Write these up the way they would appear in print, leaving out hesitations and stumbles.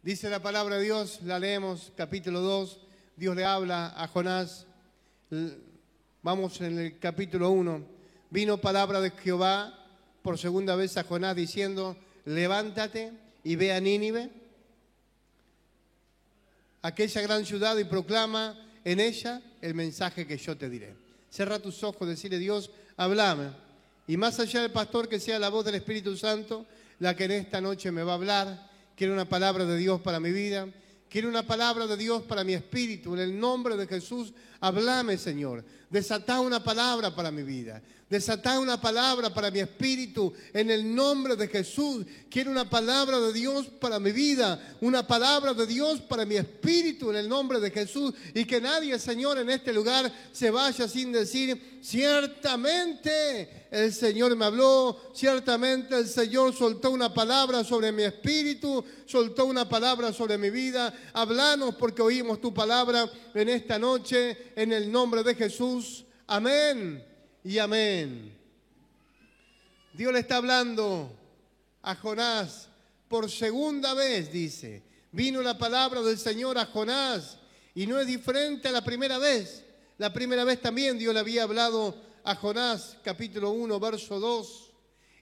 Dice la palabra de Dios, la leemos, capítulo 2, Dios le habla a Jonás. Vamos en el capítulo 1. Vino palabra de Jehová por segunda vez a Jonás diciendo, levántate y ve a Nínive, aquella gran ciudad, y proclama en ella el mensaje que yo te diré. Cierra tus ojos, decirle, Dios, háblame. Y más allá del pastor, que sea la voz del Espíritu Santo la que en esta noche me va a hablar. Quiero una palabra de Dios para mi vida. Quiero una palabra de Dios para mi espíritu. En el nombre de Jesús, háblame, Señor. Desatá una palabra para mi vida. Desatá una palabra para mi espíritu. En el nombre de Jesús, quiero una palabra de Dios para mi vida. Una palabra de Dios para mi espíritu. En el nombre de Jesús. Y que nadie, Señor, en este lugar se vaya sin decir, ciertamente el Señor me habló, ciertamente el Señor soltó una palabra sobre mi espíritu, soltó una palabra sobre mi vida. Háblanos porque oímos tu palabra en esta noche, en el nombre de Jesús. Amén y amén. Dios le está hablando a Jonás por segunda vez, dice. Vino la palabra del Señor a Jonás y no es diferente a la primera vez. La primera vez también Dios le había hablado a Jonás, capítulo 1, verso 2,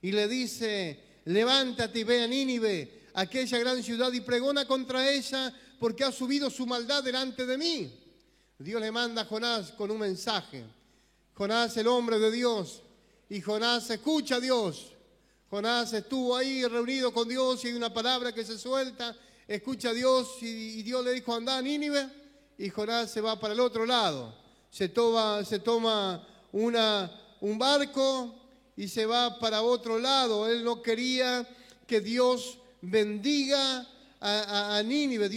y le dice, levántate y ve a Nínive, aquella gran ciudad, y pregona contra ella, porque ha subido su maldad delante de mí. Dios le manda a Jonás con un mensaje. Jonás, el hombre de Dios, y Jonás escucha a Dios. Jonás estuvo ahí reunido con Dios y hay una palabra que se suelta, escucha a Dios y Dios le dijo, anda a Nínive, y Jonás se va para el otro lado. Se toma un barco y se va para otro lado. Él no quería que Dios bendiga a Nínive.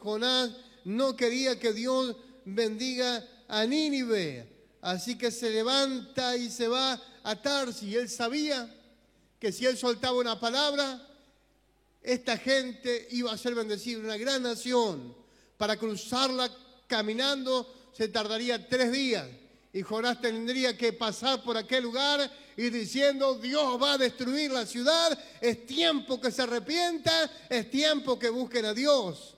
Jonás no quería que Dios bendiga a Nínive. Así que se levanta y se va a Tarsis. Y él sabía que si él soltaba una palabra, esta gente iba a ser bendecida, una gran nación. Para cruzarla caminando se tardaría 3 días. Y Jonás tendría que pasar por aquel lugar y diciendo, Dios va a destruir la ciudad, es tiempo que se arrepienta, es tiempo que busquen a Dios.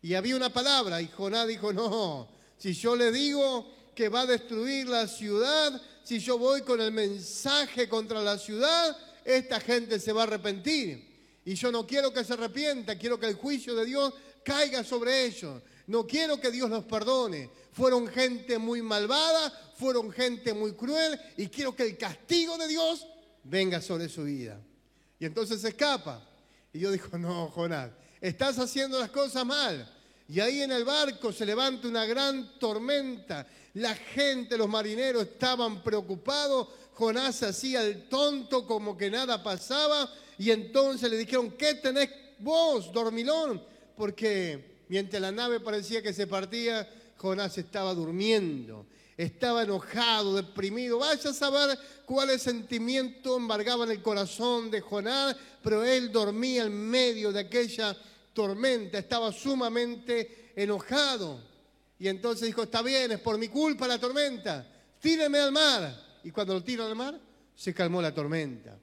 Y había una palabra y Jonás dijo, no, si yo le digo que va a destruir la ciudad, si yo voy con el mensaje contra la ciudad, esta gente se va a arrepentir. Y yo no quiero que se arrepienta, quiero que el juicio de Dios caiga sobre ellos. No quiero que Dios los perdone. Fueron gente muy malvada, fueron gente muy cruel y quiero que el castigo de Dios venga sobre su vida. Y entonces se escapa. Y yo digo, no, Jonás, estás haciendo las cosas mal. Y ahí en el barco se levanta una gran tormenta. La gente, los marineros estaban preocupados. Jonás se hacía el tonto como que nada pasaba. Y entonces le dijeron, ¿qué tenés vos, dormilón? Porque mientras la nave parecía que se partía, Jonás estaba durmiendo, estaba enojado, deprimido. Vaya a saber cuáles sentimientos embargaban el corazón de Jonás, pero él dormía en medio de aquella tormenta, estaba sumamente enojado. Y entonces dijo, está bien, es por mi culpa la tormenta, tíreme al mar. Y cuando lo tiró al mar, se calmó la tormenta.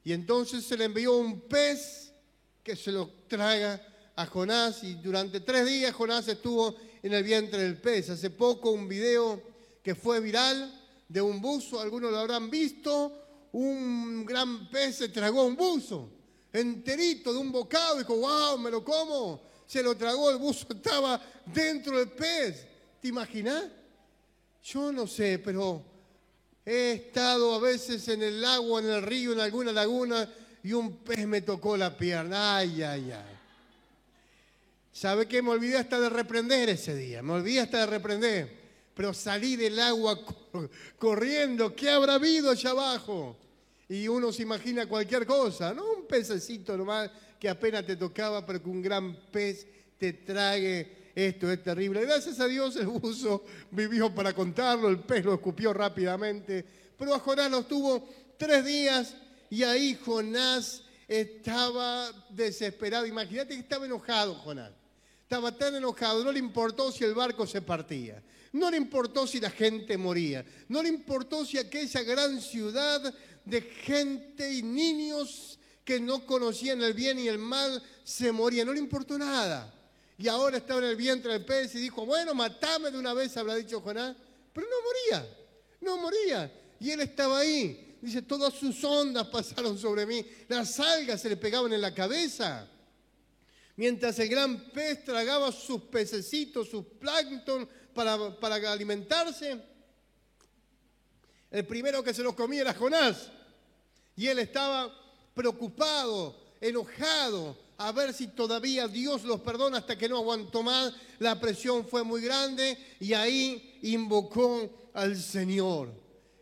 Y entonces se le envió un pez que se lo traga a Jonás y durante 3 días Jonás estuvo en el vientre del pez. Hace poco un video que fue viral de un buzo, algunos lo habrán visto, un gran pez se tragó un buzo, enterito de un bocado, y dijo, wow, me lo como, se lo tragó, el buzo estaba dentro del pez. ¿Te imaginas? Yo no sé, pero he estado a veces en el agua, en el río, en alguna laguna, y un pez me tocó la pierna, ay, ay, ay. ¿Sabe qué? Me olvidé hasta de reprender ese día, pero salí del agua corriendo, ¿qué habrá habido allá abajo? Y uno se imagina cualquier cosa, no un pececito nomás que apenas te tocaba, pero que un gran pez te trague, esto es terrible. Gracias a Dios el buzo vivió para contarlo, el pez lo escupió rápidamente, pero a Jonás lo tuvo 3 días y ahí Jonás estaba desesperado. Imagínate que estaba enojado Jonás. Estaba tan enojado, no le importó si el barco se partía, no le importó si la gente moría, no le importó si aquella gran ciudad de gente y niños que no conocían el bien y el mal, se morían. No le importó nada. Y ahora estaba en el vientre del pez y dijo, bueno, matame de una vez, habrá dicho Jonás. Pero no moría. Y él estaba ahí. Dice, todas sus ondas pasaron sobre mí. Las algas se le pegaban en la cabeza. Mientras el gran pez tragaba sus pececitos, sus plancton para alimentarse, el primero que se los comía era Jonás. Y él estaba preocupado, enojado, a ver si todavía Dios los perdona, hasta que no aguantó más. La presión fue muy grande y ahí invocó al Señor.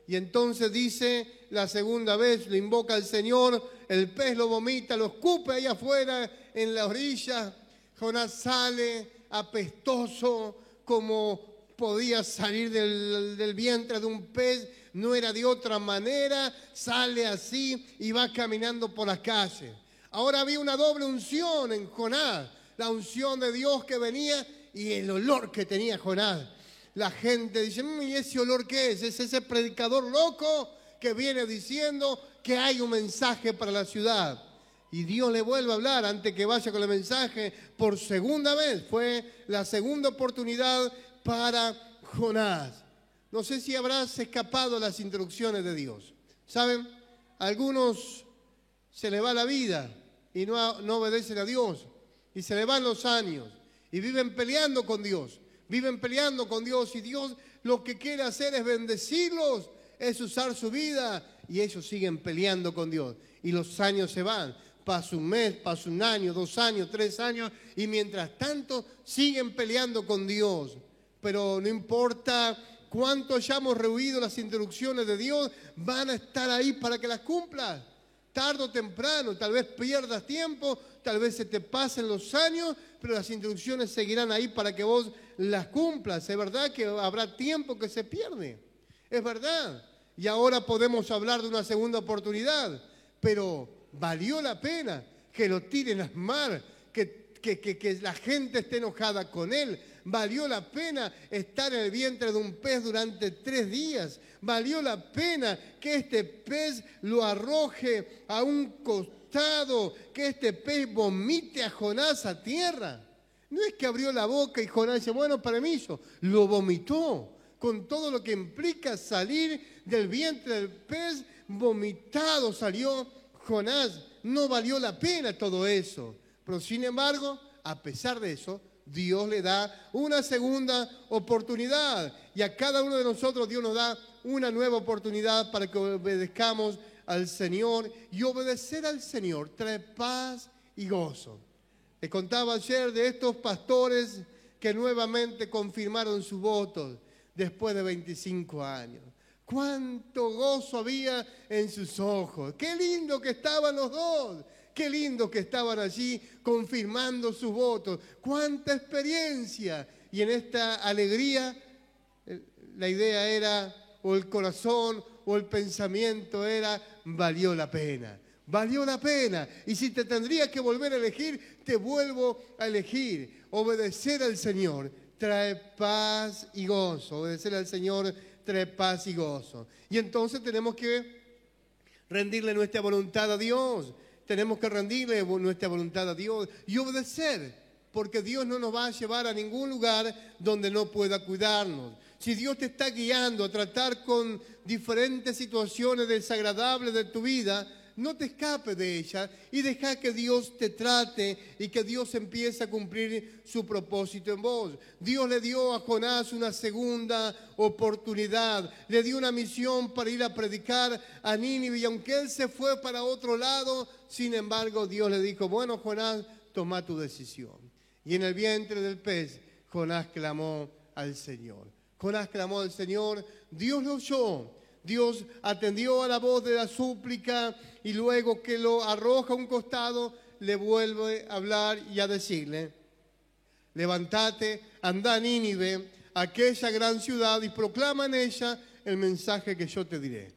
Y entonces dice, la segunda vez lo invoca al Señor, el pez lo vomita, lo escupe ahí afuera en la orilla. Jonás sale apestoso, como podía salir del vientre de un pez, no era de otra manera, sale así y va caminando por las calles. Ahora había una doble unción en Jonás, la unción de Dios que venía y el olor que tenía Jonás. La gente dice, ¿y ese olor qué es? Es ese predicador loco que viene diciendo que hay un mensaje para la ciudad. Y Dios le vuelve a hablar antes que vaya con el mensaje por segunda vez. Fue la segunda oportunidad para Jonás. No sé si habrás escapado a las instrucciones de Dios. ¿Saben? A algunos se le va la vida y no obedecen a Dios. Y se le van los años y viven peleando con Dios. Viven peleando con Dios y Dios lo que quiere hacer es bendecirlos, es usar su vida y ellos siguen peleando con Dios. Y los años se van. Pasa un mes, pasa un año, 2 años, 3 años y mientras tanto siguen peleando con Dios. Pero no importa cuánto hayamos rehuido las instrucciones de Dios, van a estar ahí para que las cumplas. Tarde o temprano, tal vez pierdas tiempo, tal vez se te pasen los años, pero las instrucciones seguirán ahí para que vos las cumplas. Es verdad que habrá tiempo que se pierde, es verdad. Y ahora podemos hablar de una segunda oportunidad, pero valió la pena que lo tiren al mar, que la gente esté enojada con él. Valió la pena estar en el vientre de un pez durante 3 días. Valió la pena que este pez lo arroje a un costado, que este pez vomite a Jonás a tierra. No es que abrió la boca y Jonás dice, bueno, permiso, lo vomitó. Con todo lo que implica salir del vientre del pez, vomitado salió Jonás. No valió la pena todo eso. Pero sin embargo, a pesar de eso, Dios le da una segunda oportunidad. Y a cada uno de nosotros Dios nos da una nueva oportunidad para que obedezcamos al Señor. Y obedecer al Señor trae paz y gozo. Les contaba ayer de estos pastores que nuevamente confirmaron sus votos después de 25 años. Cuánto gozo había en sus ojos. Qué lindo que estaban los dos. Qué lindo que estaban allí confirmando sus votos. Cuánta experiencia. Y en esta alegría, la idea era, o el corazón, o el pensamiento era, valió la pena. Valió la pena. Y si te tendría que volver a elegir, te vuelvo a elegir. Obedecer al Señor trae paz y gozo. Obedecer al Señor trae paz y gozo. Y entonces tenemos que rendirle nuestra voluntad a Dios. Tenemos que rendirle nuestra voluntad a Dios y obedecer, porque Dios no nos va a llevar a ningún lugar donde no pueda cuidarnos. Si Dios te está guiando a tratar con diferentes situaciones desagradables de tu vida, no te escapes de ella y deja que Dios te trate y que Dios empiece a cumplir su propósito en vos. Dios le dio a Jonás una segunda oportunidad, le dio una misión para ir a predicar a Nínive y aunque él se fue para otro lado, sin embargo Dios le dijo, bueno Jonás, toma tu decisión. Y en el vientre del pez, Jonás clamó al Señor. Jonás clamó al Señor, Dios lo oyó. Dios atendió a la voz de la súplica y luego que lo arroja a un costado, le vuelve a hablar y a decirle, levántate, anda a Nínive, aquella gran ciudad, y proclama en ella el mensaje que yo te diré.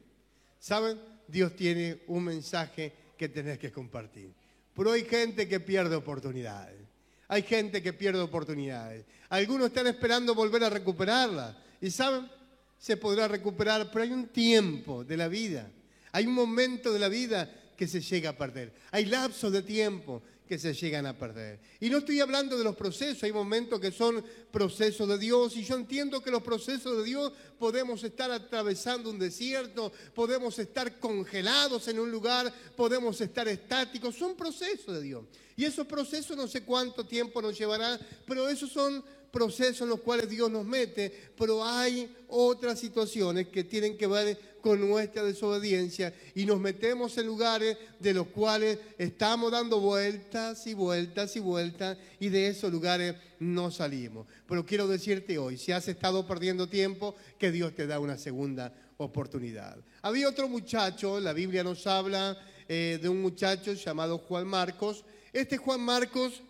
¿Saben? Dios tiene un mensaje que tenés que compartir. Pero hay gente que pierde oportunidades. Hay gente que pierde oportunidades. Algunos están esperando volver a recuperarlas. ¿Y saben? Se podrá recuperar, pero hay un tiempo de la vida, hay un momento de la vida que se llega a perder. Hay lapsos de tiempo que se llegan a perder. Y no estoy hablando de los procesos, hay momentos que son procesos de Dios, y yo entiendo que los procesos de Dios podemos estar atravesando un desierto, podemos estar congelados en un lugar, podemos estar estáticos, son procesos de Dios. Y esos procesos no sé cuánto tiempo nos llevará, pero esos son procesos en los cuales Dios nos mete, pero hay otras situaciones que tienen que ver con nuestra desobediencia y nos metemos en lugares de los cuales estamos dando vueltas y vueltas y vueltas y de esos lugares no salimos. Pero quiero decirte hoy, si has estado perdiendo tiempo, que Dios te da una segunda oportunidad. Había otro muchacho, la Biblia nos habla de un muchacho llamado Juan Marcos. Este Juan Marcos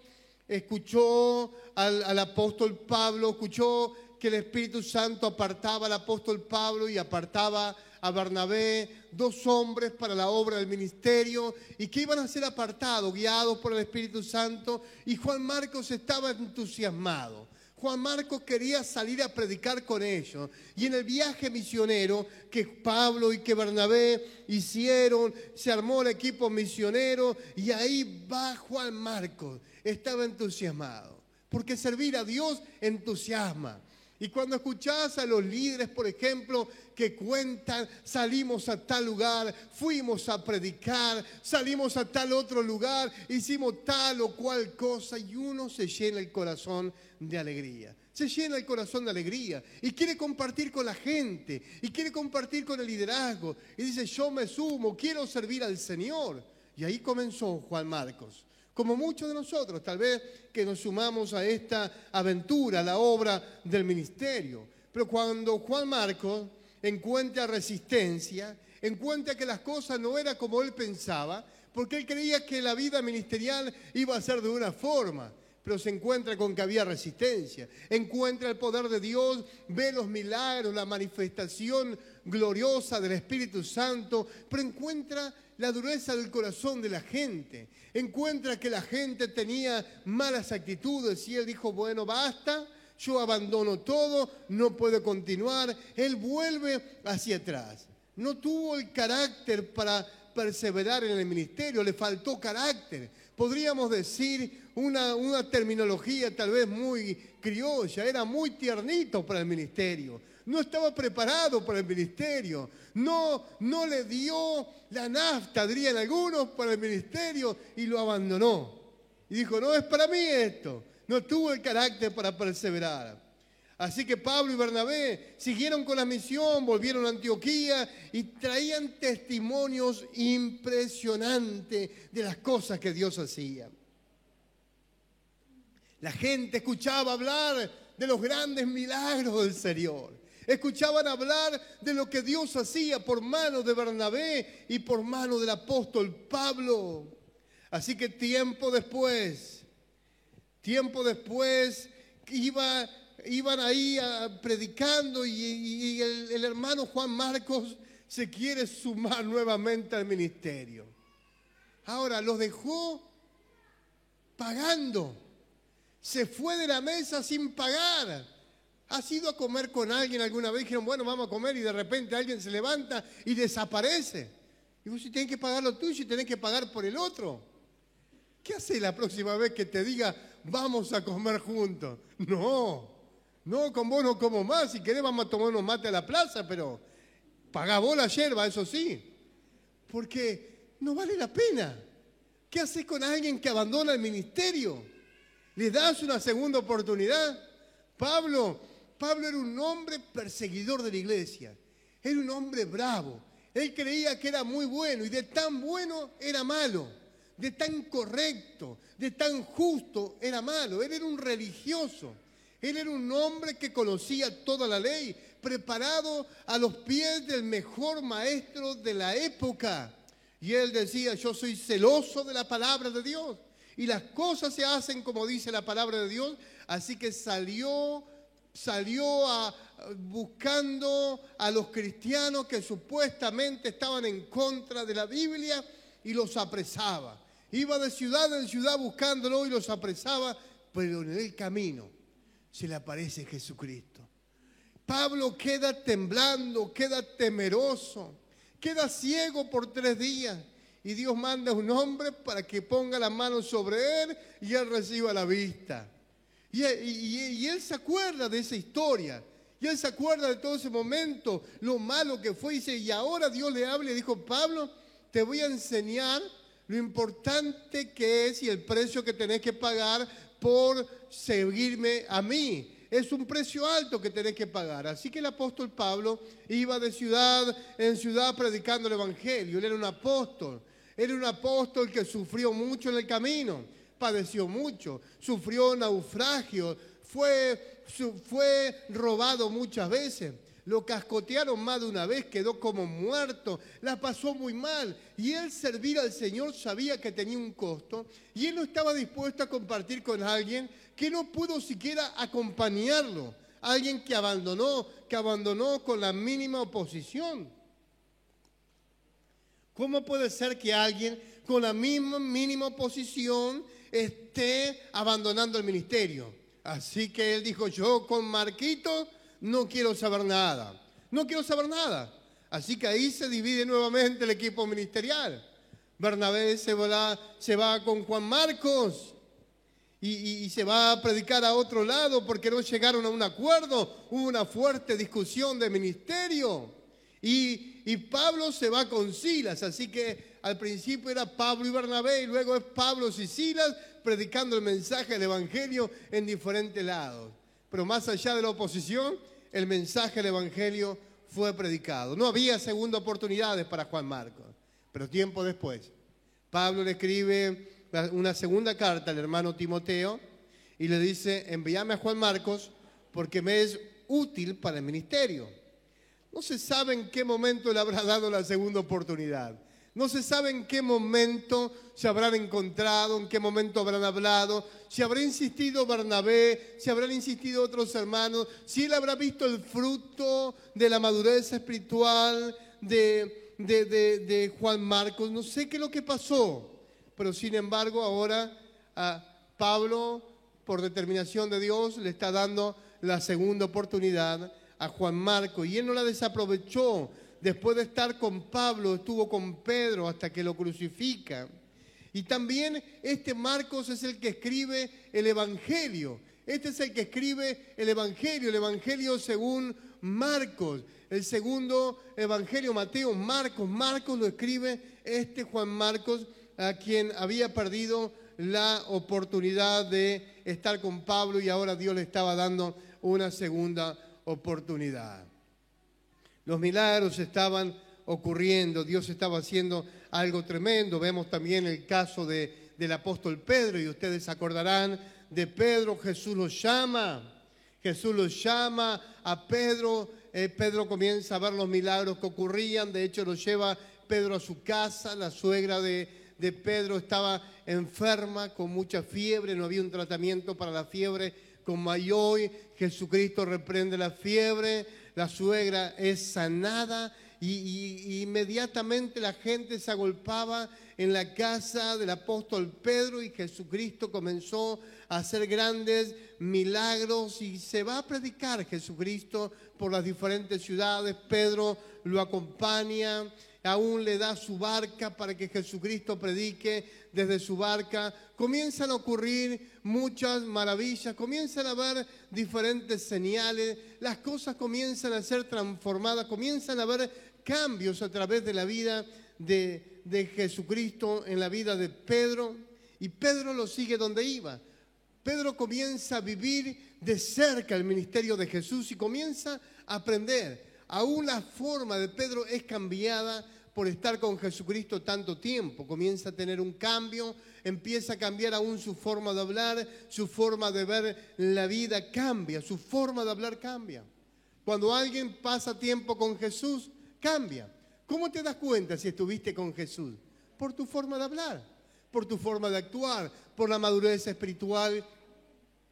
escuchó al apóstol Pablo, escuchó que el Espíritu Santo apartaba al apóstol Pablo y apartaba a Bernabé, dos hombres para la obra del ministerio, y que iban a ser apartados, guiados por el Espíritu Santo, y Juan Marcos estaba entusiasmado. Juan Marcos quería salir a predicar con ellos, y en el viaje misionero que Pablo y que Bernabé hicieron, se armó el equipo misionero, y ahí va Juan Marcos. Estaba entusiasmado, porque servir a Dios entusiasma. Y cuando escuchás a los líderes, por ejemplo, que cuentan, salimos a tal lugar, fuimos a predicar, salimos a tal otro lugar, hicimos tal o cual cosa, y uno se llena el corazón de alegría. Se llena el corazón de alegría y quiere compartir con la gente, y quiere compartir con el liderazgo, y dice, yo me sumo, quiero servir al Señor. Y ahí comenzó Juan Marcos. Como muchos de nosotros, tal vez que nos sumamos a esta aventura, a la obra del ministerio. Pero cuando Juan Marcos encuentra resistencia, encuentra que las cosas no eran como él pensaba, porque él creía que la vida ministerial iba a ser de una forma, pero se encuentra con que había resistencia. Encuentra el poder de Dios, ve los milagros, la manifestación gloriosa del Espíritu Santo, pero encuentra la dureza del corazón de la gente. Encuentra que la gente tenía malas actitudes y él dijo, bueno, basta, yo abandono todo, no puedo continuar. Él vuelve hacia atrás. No tuvo el carácter para perseverar en el ministerio, le faltó carácter. Podríamos decir una terminología tal vez muy criolla, era muy tiernito para el ministerio. No estaba preparado para el ministerio, no le dio la nafta, dirían algunos, para el ministerio y lo abandonó. Y dijo, no es para mí esto, no tuvo el carácter para perseverar. Así que Pablo y Bernabé siguieron con la misión, volvieron a Antioquía y traían testimonios impresionantes de las cosas que Dios hacía. La gente escuchaba hablar de los grandes milagros del Señor. Escuchaban hablar de lo que Dios hacía por mano de Bernabé y por mano del apóstol Pablo. Así que tiempo después, iban ahí predicando y el hermano Juan Marcos se quiere sumar nuevamente al ministerio. Ahora los dejó pagando. Se fue de la mesa sin pagar. ¿Has ido a comer con alguien alguna vez? Dijeron, bueno, vamos a comer y de repente alguien se levanta y desaparece. Y vos si tenés que pagar lo tuyo y tenés que pagar por el otro. ¿Qué haces la próxima vez que te diga, vamos a comer juntos? No, con vos no como más. Si querés vamos a tomar unos mates a la plaza, pero pagá vos la yerba, eso sí. Porque no vale la pena. ¿Qué haces con alguien que abandona el ministerio? ¿Le das una segunda oportunidad? Pablo era un hombre perseguidor de la iglesia. Era un hombre bravo. Él creía que era muy bueno y de tan bueno era malo. De tan correcto, de tan justo era malo. Él era un religioso. Él era un hombre que conocía toda la ley, preparado a los pies del mejor maestro de la época. Y él decía, yo soy celoso de la palabra de Dios. Y las cosas se hacen como dice la palabra de Dios. Así que salió buscando a los cristianos que supuestamente estaban en contra de la Biblia y los apresaba. Iba de ciudad en ciudad buscándolo y los apresaba, pero en el camino se le aparece Jesucristo. Pablo queda temblando, queda temeroso, queda ciego por 3 días y Dios manda a un hombre para que ponga la mano sobre él y él reciba la vista. Y él se acuerda de esa historia. Y él se acuerda de todo ese momento, lo malo que fue. Y ahora Dios le habla y dijo: Pablo, te voy a enseñar lo importante que es y el precio que tenés que pagar por seguirme a mí. Es un precio alto que tenés que pagar. Así que el apóstol Pablo iba de ciudad en ciudad predicando el evangelio. Él era un apóstol. Era un apóstol que sufrió mucho en el camino. Padeció mucho. Sufrió naufragios. Fue robado muchas veces. Lo cascotearon más de una vez, quedó como muerto, la pasó muy mal. Y él servir al Señor sabía que tenía un costo y él no estaba dispuesto a compartir con alguien que no pudo siquiera acompañarlo. Alguien que abandonó con la mínima oposición. ¿Cómo puede ser que alguien con la misma mínima oposición esté abandonando el ministerio? Así que él dijo: yo con Marquito no quiero saber nada. No quiero saber nada. Así que ahí se divide nuevamente el equipo ministerial. Bernabé se va con Juan Marcos y se va a predicar a otro lado porque no llegaron a un acuerdo. Hubo una fuerte discusión de ministerio. Y Pablo se va con Silas. Así que al principio era Pablo y Bernabé y luego es Pablo y Silas predicando el mensaje del evangelio en diferentes lados. Pero más allá de la oposición, el mensaje del evangelio fue predicado. No había segunda oportunidades para Juan Marcos. Pero tiempo después, Pablo le escribe una segunda carta al hermano Timoteo y le dice: envíame a Juan Marcos porque me es útil para el ministerio. No se sabe en qué momento le habrá dado la segunda oportunidad. No se sabe en qué momento se habrán encontrado, en qué momento habrán hablado, si habrá insistido Bernabé, si habrán insistido otros hermanos, si él habrá visto el fruto de la madurez espiritual de Juan Marcos. No sé qué es lo que pasó, pero sin embargo ahora a Pablo, por determinación de Dios, le está dando la segunda oportunidad a Juan Marcos y él no la desaprovechó. Después de estar con Pablo, estuvo con Pedro hasta que lo crucifica. Y también este Marcos es el que escribe el Evangelio. Este es el que escribe el Evangelio según Marcos. El segundo Evangelio, Mateo, Marcos lo escribe este Juan Marcos, a quien había perdido la oportunidad de estar con Pablo y ahora Dios le estaba dando una segunda oportunidad. Los milagros estaban ocurriendo, Dios estaba haciendo algo tremendo. Vemos también el caso del apóstol Pedro y ustedes se acordarán de Pedro. Jesús lo llama a Pedro. Pedro comienza a ver los milagros que ocurrían. De hecho, lo lleva Pedro a su casa. La suegra de Pedro estaba enferma con mucha fiebre, no había un tratamiento para la fiebre como hay hoy. Jesucristo reprende la fiebre, la suegra es sanada y inmediatamente la gente se agolpaba en la casa del apóstol Pedro y Jesucristo comenzó a hacer grandes milagros y se va a predicar Jesucristo por las diferentes ciudades. Pedro lo acompaña, aún le da su barca para que Jesucristo predique desde su barca. Comienzan a ocurrir muchas maravillas, comienzan a haber diferentes señales, las cosas comienzan a ser transformadas, comienzan a haber cambios a través de la vida de Jesucristo en la vida de Pedro, y Pedro lo sigue donde iba. Pedro comienza a vivir de cerca el ministerio de Jesús y comienza a aprender. Aún la forma de Pedro es cambiada por estar con Jesucristo tanto tiempo. Comienza a tener un cambio, empieza a cambiar aún su forma de hablar, su forma de ver la vida cambia, su forma de hablar cambia. Cuando alguien pasa tiempo con Jesús, cambia. ¿Cómo te das cuenta si estuviste con Jesús? Por tu forma de hablar, por tu forma de actuar, por la madurez espiritual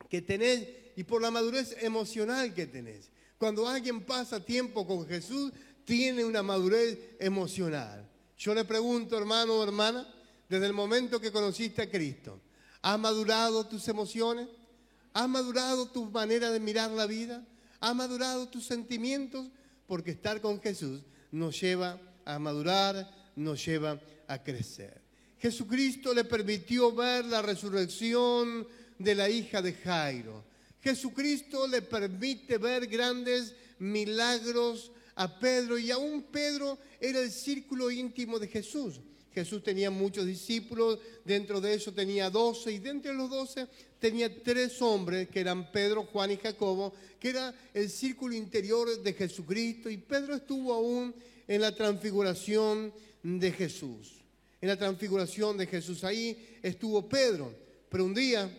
que tenés y por la madurez emocional que tenés. Cuando alguien pasa tiempo con Jesús, tiene una madurez emocional. Yo le pregunto, hermano o hermana, desde el momento que conociste a Cristo, ¿has madurado tus emociones? ¿Has madurado tu manera de mirar la vida? ¿Has madurado tus sentimientos? Porque estar con Jesús nos lleva a madurar, nos lleva a crecer. Jesucristo le permitió ver la resurrección de la hija de Jairo. Jesucristo le permite ver grandes milagros a Pedro, y aún Pedro era el círculo íntimo de Jesús. Jesús tenía muchos discípulos, dentro de eso tenía 12, y dentro de los 12 tenía 3 hombres, que eran Pedro, Juan y Jacobo, que era el círculo interior de Jesucristo, y Pedro estuvo aún en la transfiguración de Jesús. En la transfiguración de Jesús, ahí estuvo Pedro. Pero un día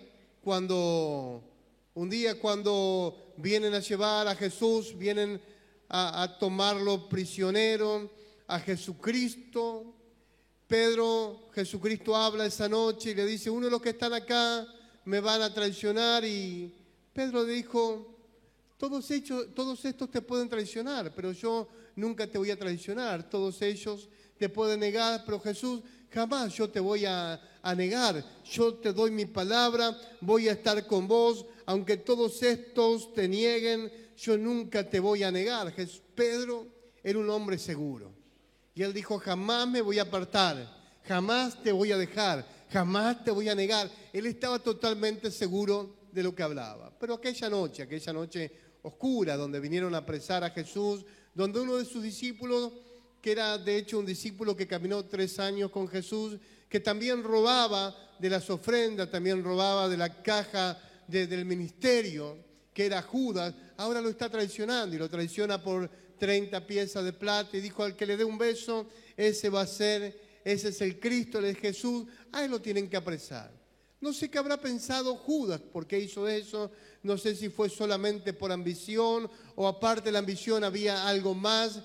cuando vienen a llevar a Jesús, vienen a tomarlo prisionero, a Jesucristo, Jesucristo habla esa noche y le dice: uno de los que están acá me van a traicionar. Y Pedro le dijo: todos estos te pueden traicionar, pero yo nunca te voy a traicionar. Todos ellos te pueden negar, pero Jesús, jamás yo te voy a negar. Yo te doy mi palabra, voy a estar con vos, aunque todos estos te nieguen, yo nunca te voy a negar. Pedro era un hombre seguro. Y él dijo: jamás me voy a apartar, jamás te voy a dejar, jamás te voy a negar. Él estaba totalmente seguro de lo que hablaba. Pero aquella noche oscura, donde vinieron a apresar a Jesús, donde uno de sus discípulos, que era de hecho un discípulo que caminó 3 años con Jesús, que también robaba de las ofrendas, también robaba de la caja del ministerio, que era Judas, ahora lo está traicionando, y lo traiciona por 30 piezas de plata, y dijo: al que le dé un beso, ese es el Cristo, él es Jesús, a él lo tienen que apresar. No sé qué habrá pensado Judas, por qué hizo eso, no sé si fue solamente por ambición, o aparte de la ambición había algo más.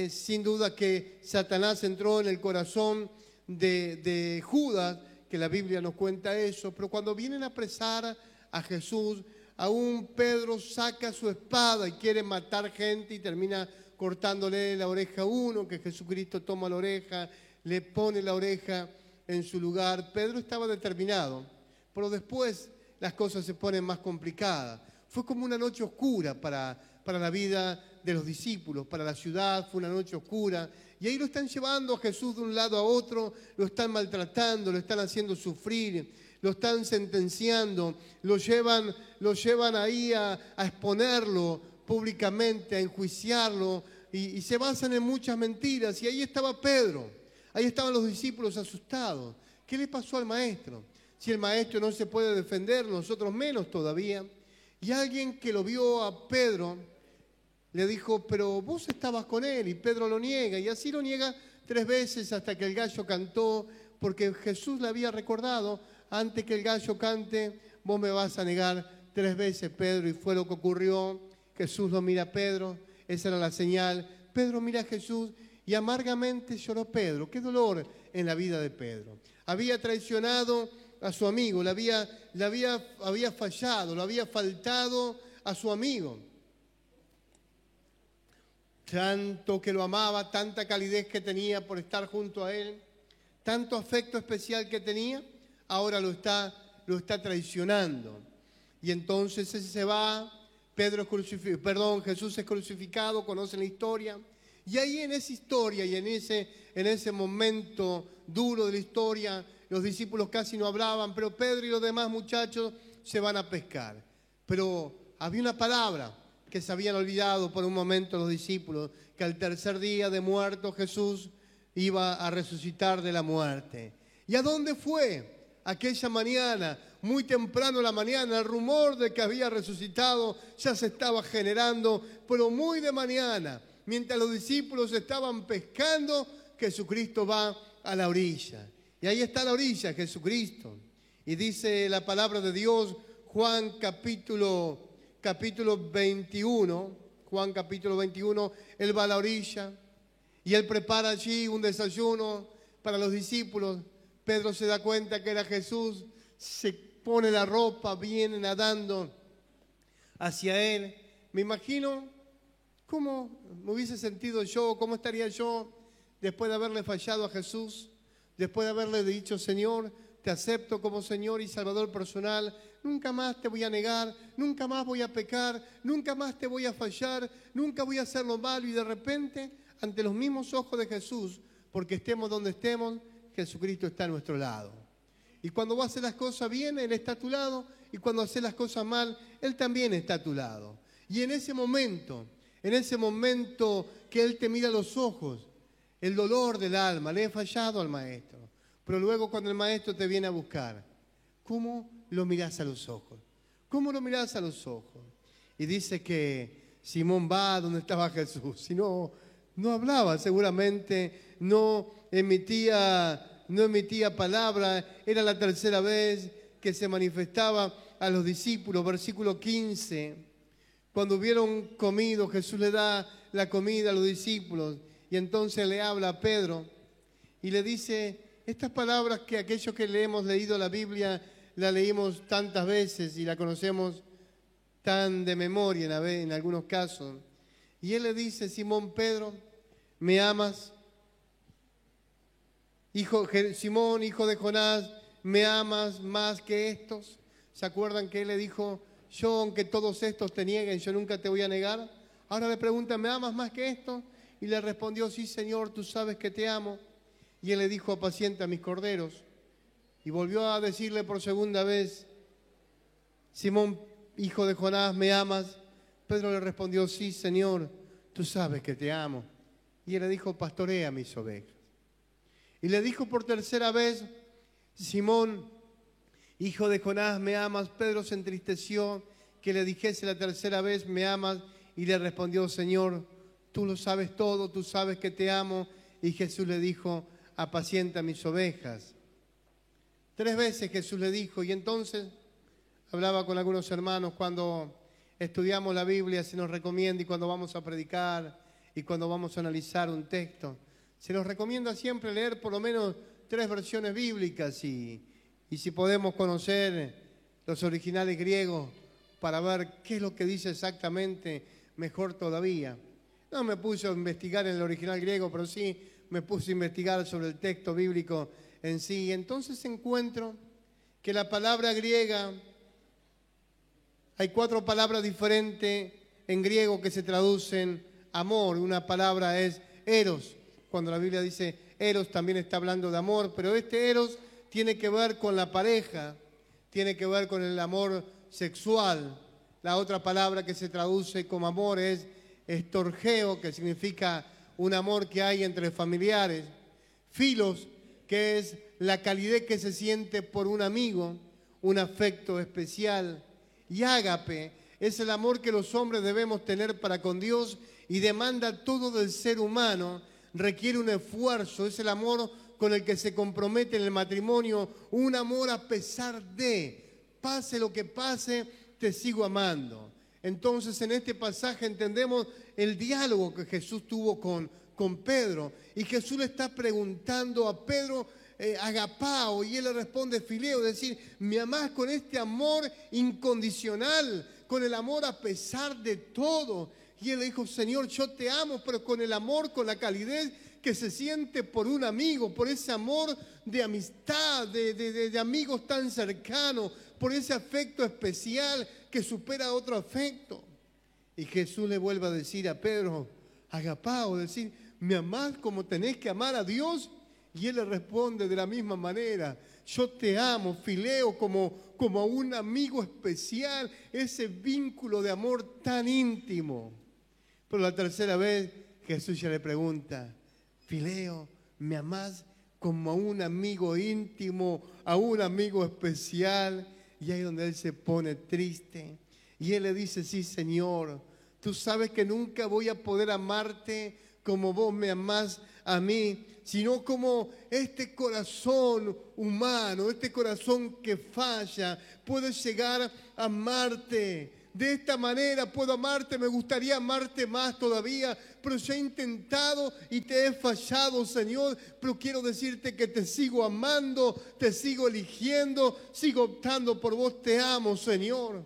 Sin duda que Satanás entró en el corazón de Judas, que la Biblia nos cuenta eso, pero cuando vienen a apresar a Jesús, aún Pedro saca su espada y quiere matar gente y termina cortándole la oreja a uno, que Jesucristo toma la oreja, le pone la oreja en su lugar. Pedro estaba determinado, pero después las cosas se ponen más complicadas. Fue como una noche oscura para la vida de los discípulos, para la ciudad, fue una noche oscura. Y ahí lo están llevando a Jesús de un lado a otro, lo están maltratando, lo están haciendo sufrir, lo están sentenciando, lo llevan ahí a exponerlo públicamente, a enjuiciarlo, y se basan en muchas mentiras. Y ahí estaba Pedro, ahí estaban los discípulos asustados. ¿Qué le pasó al maestro? Si el maestro no se puede defender, nosotros menos todavía. Y alguien que lo vio a Pedro le dijo: pero vos estabas con él. Y Pedro lo niega, y así lo niega 3 veces hasta que el gallo cantó, porque Jesús le había recordado: antes que el gallo cante, vos me vas a negar 3 veces, Pedro. Y fue lo que ocurrió. Jesús lo mira a Pedro, esa era la señal. Pedro mira a Jesús y amargamente lloró Pedro. Qué dolor en la vida de Pedro. Había traicionado a su amigo, había fallado, le había faltado a su amigo. Tanto que lo amaba, tanta calidez que tenía por estar junto a él, tanto afecto especial que tenía, ahora lo está traicionando. Y entonces ese se va, Jesús es crucificado, conocen la historia. Y ahí en esa historia y en ese momento duro de la historia, los discípulos casi no hablaban, pero Pedro y los demás muchachos se van a pescar. Pero había una palabra que se habían olvidado por un momento los discípulos, que al 3er día de muerto Jesús iba a resucitar de la muerte. ¿Y a dónde fue? Aquella mañana, muy temprano en la mañana, el rumor de que había resucitado ya se estaba generando, pero muy de mañana, mientras los discípulos estaban pescando, Jesucristo va a la orilla. Y ahí está la orilla, Jesucristo. Y dice la palabra de Dios, Juan capítulo 21, él va a la orilla y él prepara allí un desayuno para los discípulos. Pedro se da cuenta que era Jesús, se pone la ropa, viene nadando hacia él. Me imagino cómo me hubiese sentido yo, cómo estaría yo después de haberle fallado a Jesús, después de haberle dicho: Señor, te acepto como Señor y Salvador personal, nunca más te voy a negar, nunca más voy a pecar, nunca más te voy a fallar, nunca voy a hacer lo malo. Y de repente, ante los mismos ojos de Jesús, porque estemos donde estemos, Jesucristo está a nuestro lado. Y cuando vos haces las cosas bien, Él está a tu lado. Y cuando haces las cosas mal, Él también está a tu lado. Y en ese momento que Él te mira a los ojos, el dolor del alma, le he fallado al maestro. Pero luego cuando el maestro te viene a buscar, ¿cómo lo mirás a los ojos? ¿Cómo lo mirás a los ojos? Y dice que Simón va donde estaba Jesús. Si no hablaba, seguramente no emitía palabra. Era la tercera vez que se manifestaba a los discípulos. Versículo 15. Cuando hubieron comido, Jesús le da la comida a los discípulos y entonces le habla a Pedro y le dice estas palabras que aquellos que le hemos leído la Biblia la leímos tantas veces y la conocemos tan de memoria en algunos casos. Y él le dice: Simón Pedro, ¿me amas? Simón, hijo de Jonás, ¿me amas más que estos? ¿Se acuerdan que él le dijo: yo, aunque todos estos te nieguen, yo nunca te voy a negar? Ahora le pregunta: ¿me amas más que esto? Y le respondió: sí, Señor, tú sabes que te amo. Y él le dijo: apacienta mis corderos. Y volvió a decirle por segunda vez: Simón, hijo de Jonás, ¿me amas? Pedro le respondió: sí, Señor, tú sabes que te amo. Y él le dijo: pastorea mis ovejas. Y le dijo por tercera vez: Simón, hijo de Jonás, ¿me amas? Pedro se entristeció que le dijese la tercera vez: ¿me amas? Y le respondió: Señor, tú lo sabes todo, tú sabes que te amo. Y Jesús le dijo: apacienta mis ovejas. 3 veces Jesús le dijo. Y entonces hablaba con algunos hermanos cuando estudiamos la Biblia, se nos recomienda, y cuando vamos a predicar y cuando vamos a analizar un texto, se nos recomienda siempre leer por lo menos 3 versiones bíblicas y si podemos conocer los originales griegos para ver qué es lo que dice exactamente, mejor todavía. No me puse a investigar en el original griego, pero sí me puse a investigar sobre el texto bíblico en sí. Y entonces encuentro que la palabra griega, hay 4 palabras diferentes en griego que se traducen amor. Una palabra es eros. Cuando la Biblia dice eros también está hablando de amor, pero este eros tiene que ver con la pareja, tiene que ver con el amor sexual. La otra palabra que se traduce como amor es estorgeo, que significa un amor que hay entre familiares. Filos, que es la calidez que se siente por un amigo, un afecto especial. Y ágape es el amor que los hombres debemos tener para con Dios y demanda todo del ser humano, requiere un esfuerzo, es el amor con el que se compromete en el matrimonio, un amor a pesar de, pase lo que pase, te sigo amando. Entonces en este pasaje entendemos el diálogo que Jesús tuvo con Pedro, y Jesús le está preguntando a Pedro, agapao, y él le responde fileo, es decir, me amás con este amor incondicional, con el amor a pesar de todo. Y él le dijo: Señor, yo te amo, pero con el amor, con la calidez que se siente por un amigo, por ese amor de amistad, de amigos tan cercanos, por ese afecto especial que supera otro afecto. Y Jesús le vuelve a decir a Pedro, agapao, decir, ¿me amás como tenés que amar a Dios? Y él le responde de la misma manera: yo te amo, fileo, como a un amigo especial, ese vínculo de amor tan íntimo. Pero la tercera vez Jesús ya le pregunta: fileo, ¿me amás como a un amigo íntimo, a un amigo especial? Y ahí es donde él se pone triste. Y él le dice: sí, Señor, tú sabes que nunca voy a poder amarte como vos me amás a mí, sino como este corazón humano, este corazón que falla, puede llegar a amarte. De esta manera puedo amarte, me gustaría amarte más todavía, pero ya he intentado y te he fallado, Señor. Pero quiero decirte que te sigo amando, te sigo eligiendo, sigo optando por vos, te amo, Señor.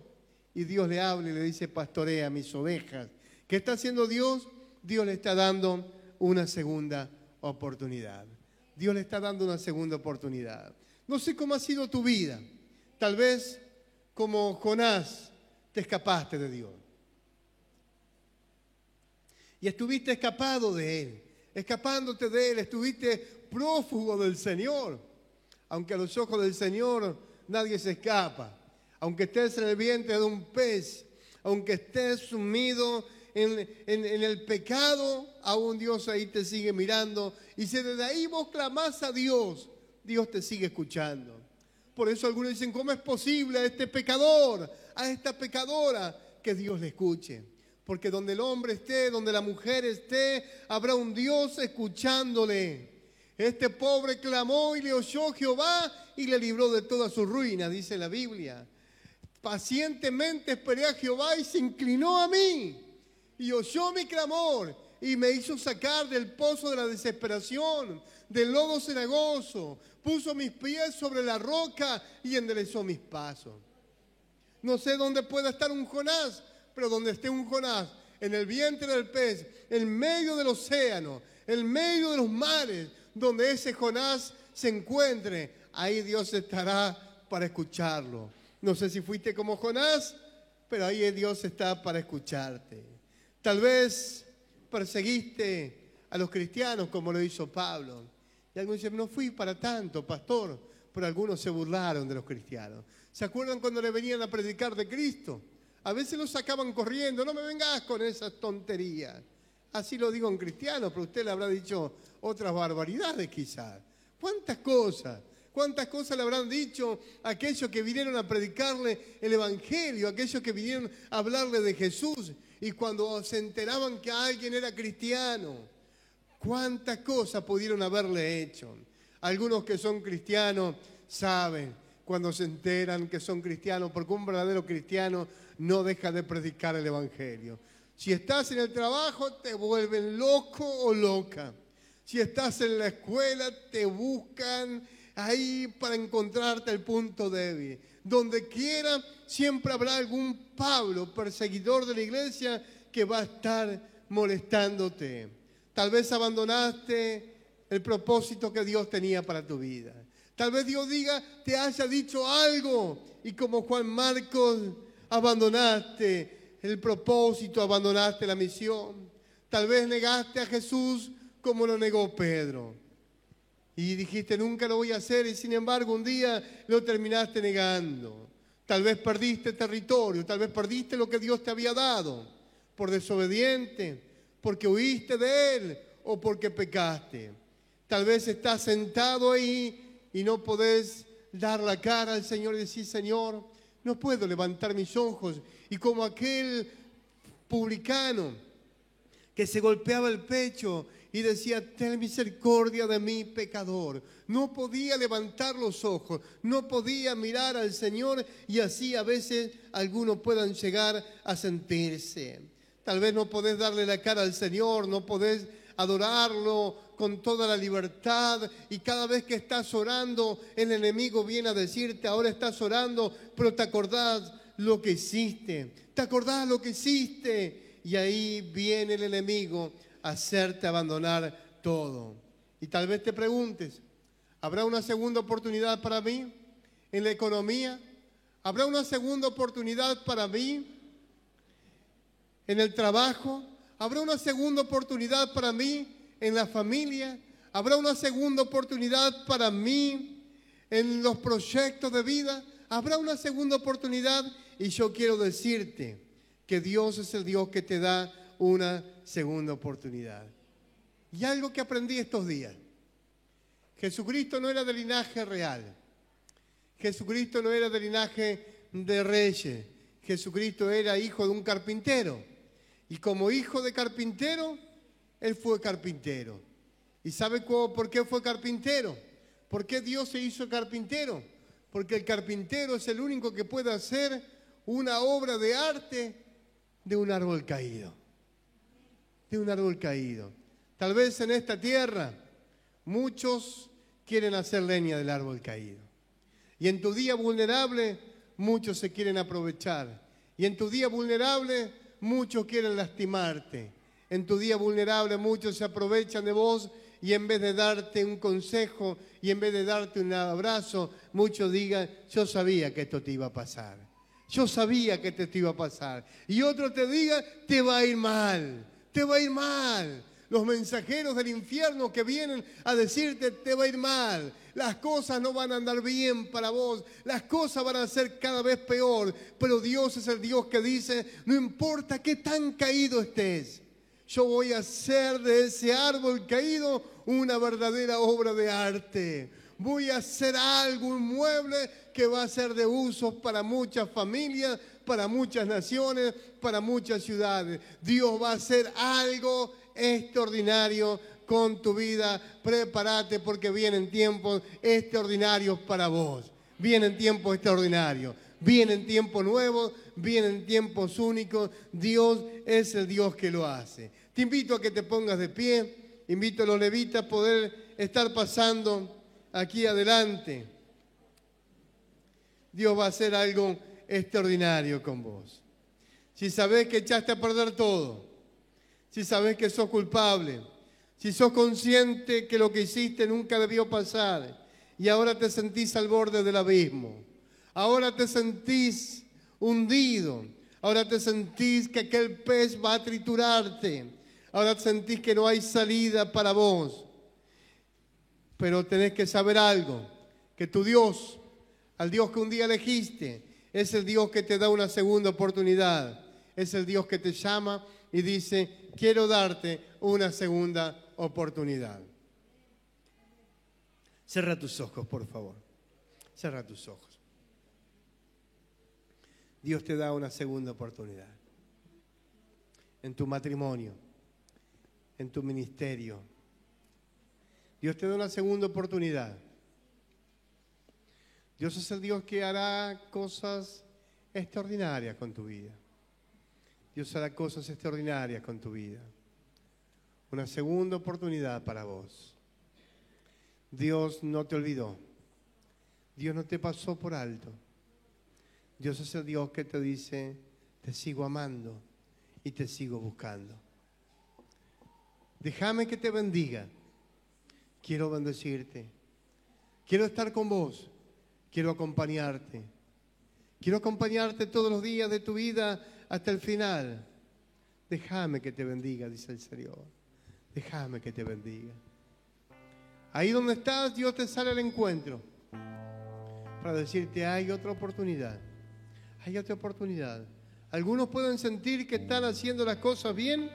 Y Dios le habla y le dice: pastorea mis ovejas. ¿Qué está haciendo Dios? Dios le está dando una segunda oportunidad. Dios le está dando una segunda oportunidad. No sé cómo ha sido tu vida. Tal vez como Jonás, te escapaste de Dios. Y estuviste escapado de Él, escapándote de Él, estuviste prófugo del Señor. Aunque a los ojos del Señor nadie se escapa. Aunque estés en el vientre de un pez, aunque estés sumido en el pecado, aún Dios ahí te sigue mirando. Y si desde ahí vos clamás a Dios, Dios te sigue escuchando. Por eso algunos dicen, ¿cómo es posible a este pecador, a esta pecadora, que Dios le escuche? Porque donde el hombre esté, donde la mujer esté, habrá un Dios escuchándole. Este pobre clamó y le oyó Jehová y le libró de toda su ruina, dice la Biblia. Pacientemente esperé a Jehová y se inclinó a mí y oyó mi clamor y me hizo sacar del pozo de la desesperación, del lodo cenagoso. Puso mis pies sobre la roca y enderezó mis pasos. No sé dónde pueda estar un Jonás, pero donde esté un Jonás, en el vientre del pez, en medio del océano, en medio de los mares, donde ese Jonás se encuentre, ahí Dios estará para escucharlo. No sé si fuiste como Jonás, pero ahí Dios está para escucharte. Tal vez perseguiste a los cristianos como lo hizo Pablo. Y algunos dicen, no fui para tanto, pastor, pero algunos se burlaron de los cristianos. ¿Se acuerdan cuando le venían a predicar de Cristo? A veces los sacaban corriendo, no me vengas con esas tonterías. Así lo digo en cristiano, pero usted le habrá dicho otras barbaridades quizás. ¿Cuántas cosas le habrán dicho a aquellos que vinieron a predicarle el Evangelio, a aquellos que vinieron a hablarle de Jesús? Y cuando se enteraban que alguien era cristiano, ¿cuántas cosas pudieron haberle hecho? Algunos que son cristianos saben cuando se enteran que son cristianos, porque un verdadero cristiano no deja de predicar el Evangelio. Si estás en el trabajo, te vuelven loco o loca. Si estás en la escuela, te buscan ahí para encontrarte el punto débil. Donde quiera, siempre habrá algún Pablo, perseguidor de la iglesia, que va a estar molestándote. Tal vez abandonaste el propósito que Dios tenía para tu vida. Tal vez Dios te haya dicho algo y como Juan Marcos abandonaste el propósito, abandonaste la misión. Tal vez negaste a Jesús como lo negó Pedro. Y dijiste, nunca lo voy a hacer, y sin embargo un día lo terminaste negando. Tal vez perdiste territorio, tal vez perdiste lo que Dios te había dado, por desobediente, porque huiste de Él o porque pecaste. Tal vez estás sentado ahí y no podés dar la cara al Señor y decir, Señor, no puedo levantar mis ojos. Y como aquel publicano que se golpeaba el pecho y decía, ten misericordia de mí, pecador. No podía levantar los ojos, no podía mirar al Señor, y así a veces algunos puedan llegar a sentirse. Tal vez no podés darle la cara al Señor, no podés adorarlo con toda la libertad, y cada vez que estás orando, el enemigo viene a decirte, ahora estás orando, pero te acordás lo que hiciste, y ahí viene el enemigo a hacerte abandonar todo. Y tal vez te preguntes, ¿habrá una segunda oportunidad para mí en la economía? ¿Habrá una segunda oportunidad para mí en el trabajo? ¿Habrá una segunda oportunidad para mí en la familia? ¿Habrá una segunda oportunidad para mí en los proyectos de vida? ¿Habrá una segunda oportunidad? Y yo quiero decirte que Dios es el Dios que te da una segunda oportunidad. Y algo que aprendí estos días. Jesucristo no era de linaje real. Jesucristo no era de linaje de reyes. Jesucristo era hijo de un carpintero. Y como hijo de carpintero, Él fue carpintero. ¿Y sabe por qué fue carpintero? ¿Por qué Dios se hizo carpintero? Porque el carpintero es el único que puede hacer una obra de arte de un árbol caído. De un árbol caído. Tal vez en esta tierra muchos quieren hacer leña del árbol caído. Y en tu día vulnerable muchos se quieren aprovechar. Y en tu día vulnerable muchos quieren lastimarte. En tu día vulnerable muchos se aprovechan de vos, y en vez de darte un consejo y en vez de darte un abrazo, muchos digan, yo sabía que esto te iba a pasar. Yo sabía que esto te iba a pasar. Y otro te diga, te va a ir mal, te va a ir mal. los mensajeros del infierno que vienen a decirte te va a ir mal, las cosas no van a andar bien para vos, las cosas van a ser cada vez peor. Pero Dios es el Dios que dice, no importa qué tan caído estés, yo voy a hacer de ese árbol caído una verdadera obra de arte. Voy a hacer algo, un mueble que va a ser de uso para muchas familias, para muchas naciones, para muchas ciudades. Dios va a hacer algo extraordinario con tu vida. Prepárate porque vienen tiempos extraordinarios para vos. Vienen tiempos extraordinarios. Vienen tiempos nuevos, vienen tiempos únicos. Dios es el Dios que lo hace. Te invito a que te pongas de pie. Invito a los levitas a poder estar pasando aquí adelante. Dios va a hacer algo extraordinario con vos. Si sabés que echaste a perder todo, si sabés que sos culpable, si sos consciente que lo que hiciste nunca debió pasar y ahora te sentís al borde del abismo, ahora te sentís hundido, ahora te sentís que aquel pez va a triturarte, ahora te sentís que no hay salida para vos. Pero tenés que saber algo, que tu Dios, al Dios que un día elegiste, es el Dios que te da una segunda oportunidad. Es el Dios que te llama y dice, quiero darte una segunda oportunidad. Cierra tus ojos, por favor. Cierra tus ojos. Dios te da una segunda oportunidad. En tu matrimonio, en tu ministerio. Dios te da una segunda oportunidad. Dios es el Dios que hará cosas extraordinarias con tu vida. Dios hará cosas extraordinarias con tu vida. Una segunda oportunidad para vos. Dios no te olvidó. Dios no te pasó por alto. Dios es el Dios que te dice, te sigo amando y te sigo buscando. Déjame que te bendiga. Quiero bendecirte. Quiero estar con vos. Quiero acompañarte. Quiero acompañarte todos los días de tu vida hasta el final. Déjame que te bendiga, dice el Señor. Déjame que te bendiga. Ahí donde estás, Dios te sale al encuentro para decirte, hay otra oportunidad. Hay otra oportunidad. Algunos pueden sentir que están haciendo las cosas bien,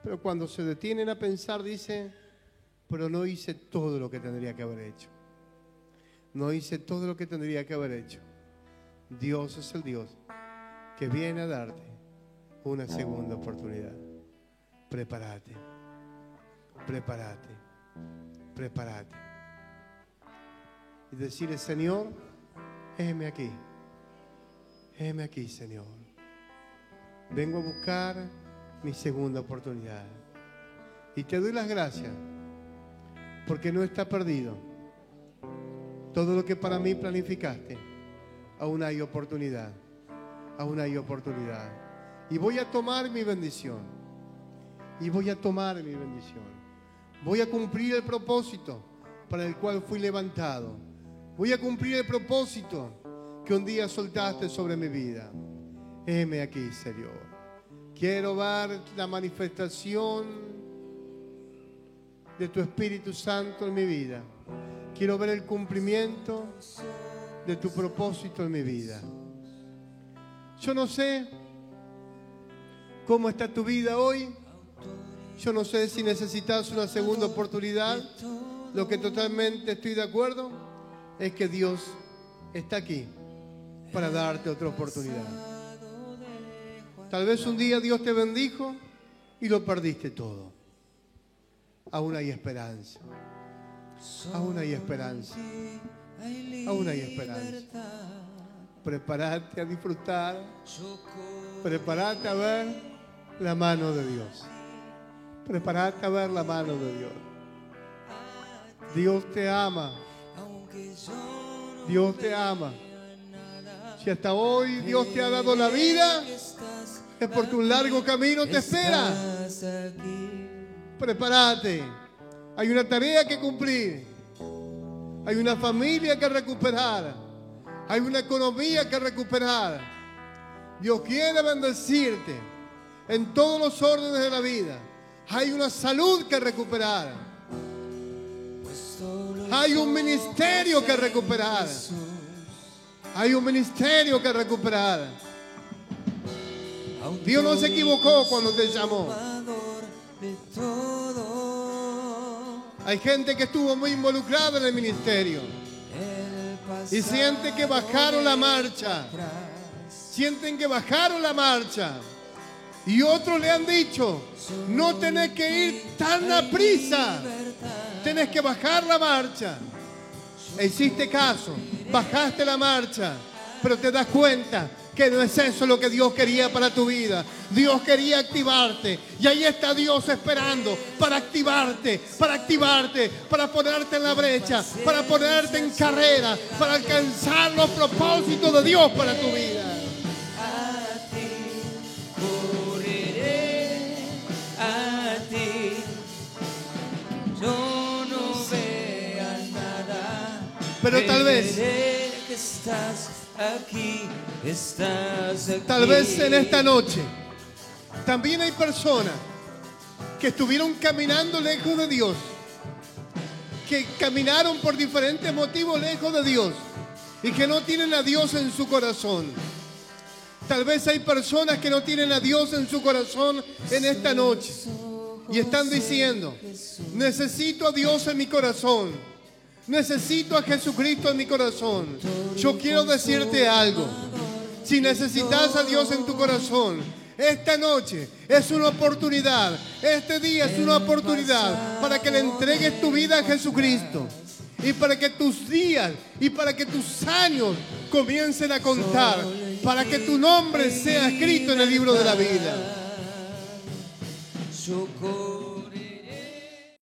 pero cuando se detienen a pensar, dicen, pero no hice todo lo que tendría que haber hecho. No hice todo lo que tendría que haber hecho. Dios es el Dios que viene a darte una segunda oportunidad. Prepárate, prepárate, prepárate. Y decirle, Señor, heme aquí, Señor. Vengo a buscar mi segunda oportunidad. Y te doy las gracias, porque no está perdido. Todo lo que para mí planificaste, aún hay oportunidad. Aún hay oportunidad. Y voy a tomar mi bendición. Y voy a tomar mi bendición. Voy a cumplir el propósito para el cual fui levantado. Voy a cumplir el propósito que un día soltaste sobre mi vida. Heme aquí, Señor. Quiero ver la manifestación de tu Espíritu Santo en mi vida. Quiero ver el cumplimiento de tu propósito en mi vida. Yo no sé cómo está tu vida hoy. Yo no sé si necesitas una segunda oportunidad. Lo que totalmente estoy de acuerdo es que Dios está aquí para darte otra oportunidad. Tal vez un día Dios te bendijo y lo perdiste todo. Aún hay esperanza. Aún hay esperanza. Aún hay esperanza. Prepárate a disfrutar. Prepárate a ver la mano de Dios. Prepárate a ver la mano de Dios. Dios te ama. Dios te ama. Si hasta hoy Dios te ha dado la vida, es porque un largo camino te espera. Prepárate. Hay una tarea que cumplir. Hay una familia que recuperar. Hay una economía que recuperar. Dios quiere bendecirte en todos los órdenes de la vida. Hay una salud que recuperar. Hay un ministerio que recuperar. Hay un ministerio que recuperar. Dios no se equivocó cuando te llamó. Hay gente que estuvo muy involucrada en el ministerio y siente que bajaron la marcha. Sienten que bajaron la marcha. Y otros le han dicho, no tenés que ir tan a prisa. Tenés que bajar la marcha. E hiciste caso, bajaste la marcha, pero te das cuenta que no es eso lo que Dios quería para tu vida. Dios quería activarte. Y ahí está Dios esperando para activarte, para ponerte en la brecha, para ponerte en carrera, para alcanzar los propósitos de Dios para tu vida. A ti correré, a ti. Yo no vea nada, pero tal vez que estás aquí, tal vez en esta noche también hay personas que estuvieron caminando lejos de Dios, que caminaron por diferentes motivos lejos de Dios y que no tienen a Dios en su corazón. Tal vez hay personas que no tienen a Dios en su corazón en esta noche y están diciendo, necesito a Dios en mi corazón. Necesito a Jesucristo en mi corazón. Yo quiero decirte algo. Si necesitas a Dios en tu corazón, esta noche es una oportunidad. Este día es una oportunidad para que le entregues tu vida a Jesucristo. Y para que tus días y para que tus años comiencen a contar. Para que tu nombre sea escrito en el libro de la vida.